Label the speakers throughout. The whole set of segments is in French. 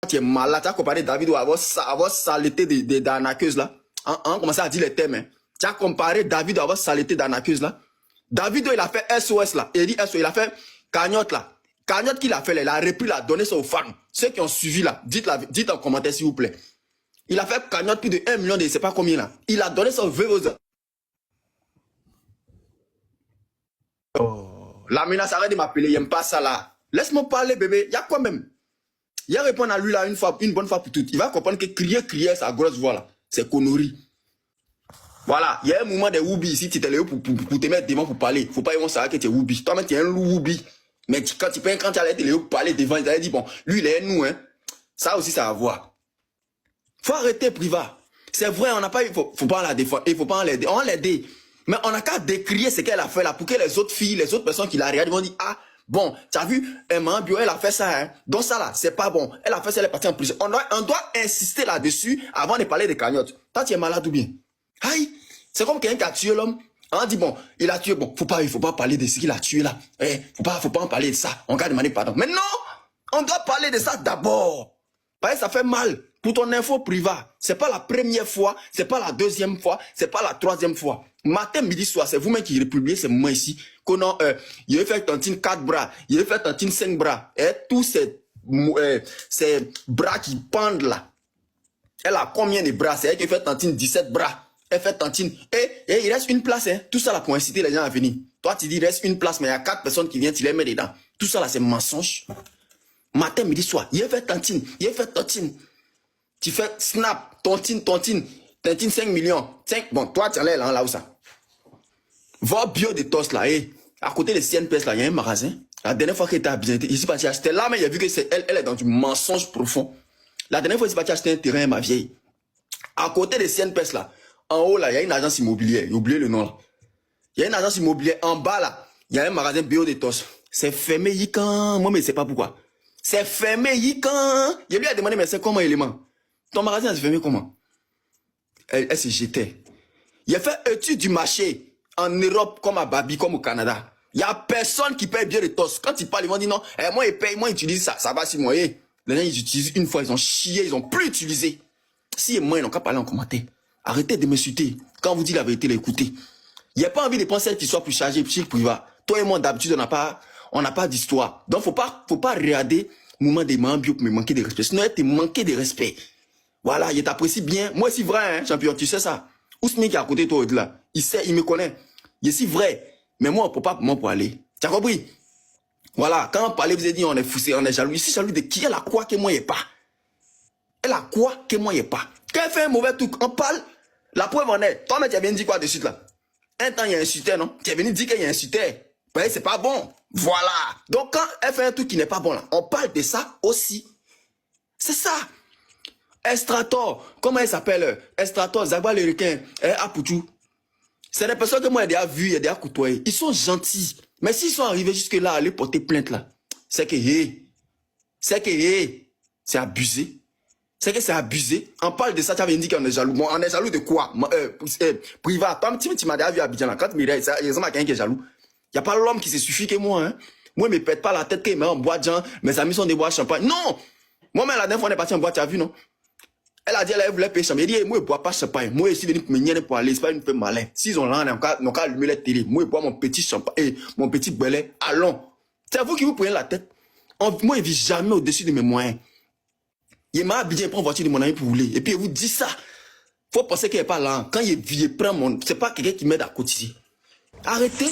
Speaker 1: tu es malade, tu as comparé David à avoir saleté d'arnaqueuse là. On commence à dire les thèmes. Hein. Tu as comparé David à avoir saleté d'arnaqueuse là. David, il a fait SOS là. Il dit SOS, il a fait cagnotte là. Cagnotte qu'il a fait là, il a repris là, donné ça aux femmes. Ceux qui ont suivi là, dites en commentaire s'il vous plaît. Il a fait cagnotte plus de 1 million de je ne sais pas combien là. Il a donné ça aux veuves. Oh, la menace, arrête de m'appeler, il n'aime pas ça là. Laisse-moi parler bébé, il y a quoi même? Il va répondre à lui là une bonne fois pour toutes. Il va comprendre que crier sa grosse voix là, c'est connerie. Voilà, il y a un moment de Woubi ici, tu es là pour te mettre devant pour parler. Il ne faut pas savoir que tu es Woubi. Toi-même, tu es un loup Woubi. Mais quand tu allais te pour parler devant, il allait dire, bon, lui, il est nous, hein. Ça aussi, ça va voir. Faut arrêter Priva. C'est vrai, on n'a pas, faut pas la défendre, il faut pas l'aider. On l'aide. Mais on n'a qu'à décrier ce qu'elle a fait là pour que les autres filles, les autres personnes qui la regardent vont dire, ah, bon, tu as vu, maman Bio, elle a fait ça, hein. Donc ça là, c'est pas bon. Elle a fait ça, elle est partie en prison. On doit insister là-dessus avant de parler de cagnottes. Toi, tu es malade ou bien? Aïe, c'est comme quelqu'un qui a tué l'homme. On dit, bon, il a tué, bon, il faut pas parler de ce qu'il a tué là. Faut pas en parler de ça. On va demander pardon. Mais non, on doit parler de ça d'abord. Parce que ça fait mal. Pour ton info privée, c'est pas la première fois, c'est pas la deuxième fois, c'est pas la troisième fois. Matin, midi, soir, c'est vous-même qui republiez ces moments ici. Il a fait tantine 4 bras, il a fait tantine 5 bras. Et tous ces bras qui pendent là. Elle a combien de bras? C'est elle qui fait tantine 17 bras. Elle fait tantine. Et il reste une place. Hein. Tout ça là pour inciter les gens à venir. Toi, tu dis il reste une place, mais il y a 4 personnes qui viennent, tu les mets dedans. Tout ça là, c'est mensonge. Matin, midi, soir. Il a fait tantine. Il a fait tantine. Tu fais snap, tontine, 5 millions. 5. Bon, toi, tu en es là où ça. Va bio de tos là. À côté de CNPS là, il y a un magasin. La dernière fois qu'elle était habillée, je suis parti acheter là, mais il a vu que c'est elle est dans du mensonge profond. La dernière fois, je suis parti acheter un terrain, ma vieille. À côté de CNPS là, en haut là, il y a une agence immobilière. J'ai oublié le nom là. Il y a une agence immobilière. En bas là, il y a un magasin bio de tos. C'est fermé, yikan. Moi, mais je ne sais pas pourquoi. C'est fermé, yikan. Je lui ai demandé, mais c'est comment élément? Ton magasin s'est fermé comment? Elle se jetait. Il a fait étude du marché en Europe, comme à Babi, comme au Canada. Il n'y a personne qui paye bien les tos. Quand ils parlent, ils vont dire non, moi, ils payent, moi, ils utilisent ça. Ça va si moi. Les gens, ils utilisent une fois, ils ont chié, ils n'ont plus utilisé. Si moi, ils n'ont qu'à parler en commentaire. Arrêtez de m'insulter. Quand on vous dit la vérité, l'écoutez. Il n'y a pas envie de penser qu'il soit plus chargé, plus privé. Toi et moi, d'habitude, on n'a pas d'histoire. Donc, faut pas regarder le moment des membres pour me manquer de respect. Sinon, tu manquer de respect. Voilà, il t'apprécie bien. Moi, c'est vrai, hein, champion, tu sais ça. Ousmane qui est à côté de toi, là, il sait, il me connaît. Il est si vrai. Mais moi, on ne peut pas pour aller. Tu as compris? Voilà, quand on parlait, vous avez dit, on est foussé, on est jaloux. Ici, jaloux de qui? Elle a quoi que moi, il n'y ait pas? Elle a quoi que moi, il n'y ait pas? Quand elle fait un mauvais truc, on parle. La preuve en est. Toi, mais tu as venu dire quoi de suite, là? Un temps, il y a un suiteur, non? Tu es venu dire qu'il y a un suiteur. Ben, c'est pas bon. Voilà. Donc, quand elle fait un truc qui n'est pas bon, là, on parle de ça aussi. C'est ça. Estrator, comment elle s'appelle? Estrator, Zagba le requin, Apoutou. C'est des personnes que moi j'ai déjà vues, j'ai déjà côtoyées. Ils sont gentils. Mais s'ils sont arrivés jusque-là à aller porter plainte là, c'est que c'est abusé. C'est que c'est abusé. On parle de ça, tu avais dit qu'on est jaloux. Bon, on est jaloux de quoi? Privat. Toi, tu m'as déjà vu à Abidjan là. Quand tu me regardes, il y a quelqu'un qui est jaloux. Il n'y a pas l'homme qui se suffit que moi. Hein. Moi, je ne me pète pas la tête qu'il met en boîte, genre, mes amis sont des boîtes champagne. Non! Moi-même, la dernière fois, on est parti en boîte, tu as vu, non? Elle a dit, elle voulait payer champagne. Elle dit, moi, je ne bois pas champagne. Moi, je suis venu pour me nier pour aller. C'est pas une peu malin. S'ils ont là, on n'a qu'à allumer la télé. Moi, je bois mon petit champagne et mon petit belay. Allons. C'est vous qui vous prenez la tête. Moi, je ne vis jamais au-dessus de mes moyens. Il m'a habillé, il prend une voiture de mon ami pour rouler. Et puis, il vous dit ça. Faut penser qu'il n'est pas là. Quand il prend mon. C'est pas quelqu'un qui m'aide à cotiser. Arrêtez.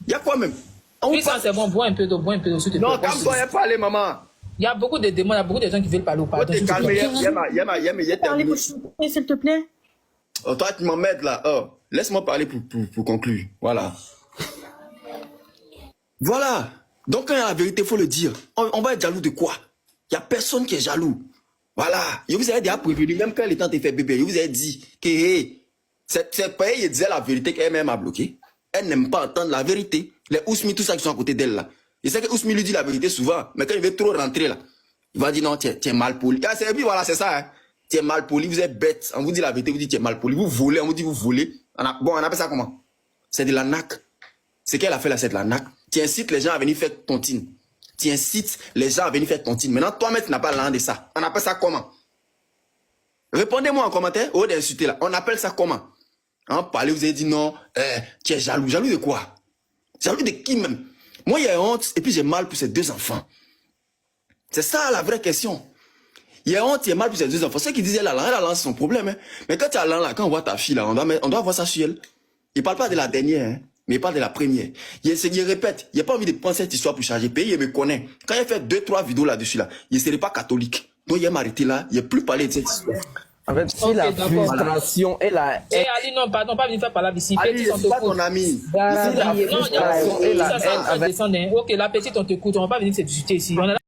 Speaker 1: Il y a quoi même?
Speaker 2: Oui, ça, c'est bon. Bois un peu d'eau, bois un peu d'eau.
Speaker 1: Non, calme-toi, il n'y a pas aller, maman.
Speaker 2: Il y a beaucoup de demandes, il y a beaucoup de gens qui veulent parler au pardon.
Speaker 1: S'il
Speaker 3: te plaît.
Speaker 1: Oh, toi, tu m'emmènes là. Oh, laisse-moi parler pour conclure. Voilà. Voilà. Donc, quand il y a la vérité, il faut le dire. On va être jaloux de quoi? Il n'y a personne qui est jaloux. Voilà. Je vous ai déjà prévenu, même quand les temps t'es fait bébé, je vous ai dit que c'est pas elle disait la vérité qu'elle-même a bloqué. Elle n'aime pas entendre la vérité. Les Ousmi, tout ça qui sont à côté d'elle là. Je sais que Ousmi lui dit la vérité souvent, mais quand il veut trop rentrer là, il va dire non, tu es mal poli. Ah, et puis voilà, c'est ça. Hein. Tu es mal poli, vous êtes bête. On vous dit la vérité, vous dites tu es mal poli. Vous volez, on vous dit vous volez. Bon, on appelle ça comment? C'est de la nac. Ce qu'elle a fait là, c'est de la nac. Tu incites les gens à venir faire tontine. tu incites les gens à venir faire tontine. Maintenant, toi-même, tu n'as pas l'air de ça. On appelle ça comment? Répondez-moi en commentaire, au lieu d'insulter là. On appelle ça comment? En parler, vous avez dit non, tu es jaloux. Jaloux de quoi? Jaloux de qui même? Moi, il y a honte et puis j'ai mal pour ces 2 enfants. C'est ça la vraie question. Il y a honte, il y a mal pour ces 2 enfants. Ceux qui disaient elle a lancé son problème. Hein. Mais quand tu as là, quand on voit ta fille là, on doit voir ça sur elle. Il ne parle pas de la dernière, hein, mais il parle de la première. Il répète, il n'a pas envie de prendre cette histoire pour changer pays, il me connaît. Quand il fait 2-3 vidéos là-dessus, là, il ne serait pas catholique. Donc il aime arrêter là, il n'a plus parlé de cette histoire.
Speaker 3: En fait, si
Speaker 2: Ok,
Speaker 3: la
Speaker 2: d'accord.
Speaker 3: frustration et la
Speaker 2: Eh Ali, non, pardon, pas venir faire par là ici.
Speaker 1: Ali,
Speaker 2: Petite, on
Speaker 1: c'est
Speaker 2: te
Speaker 1: pas
Speaker 2: coûte.
Speaker 1: ton ami.
Speaker 3: si la
Speaker 2: Non, il y a
Speaker 3: frustration et la
Speaker 2: ça,
Speaker 3: haine
Speaker 2: ça,
Speaker 3: avec
Speaker 2: descendre, hein. Ok, la petite, on te coûte. On va pas venir se discuter ici. On est là.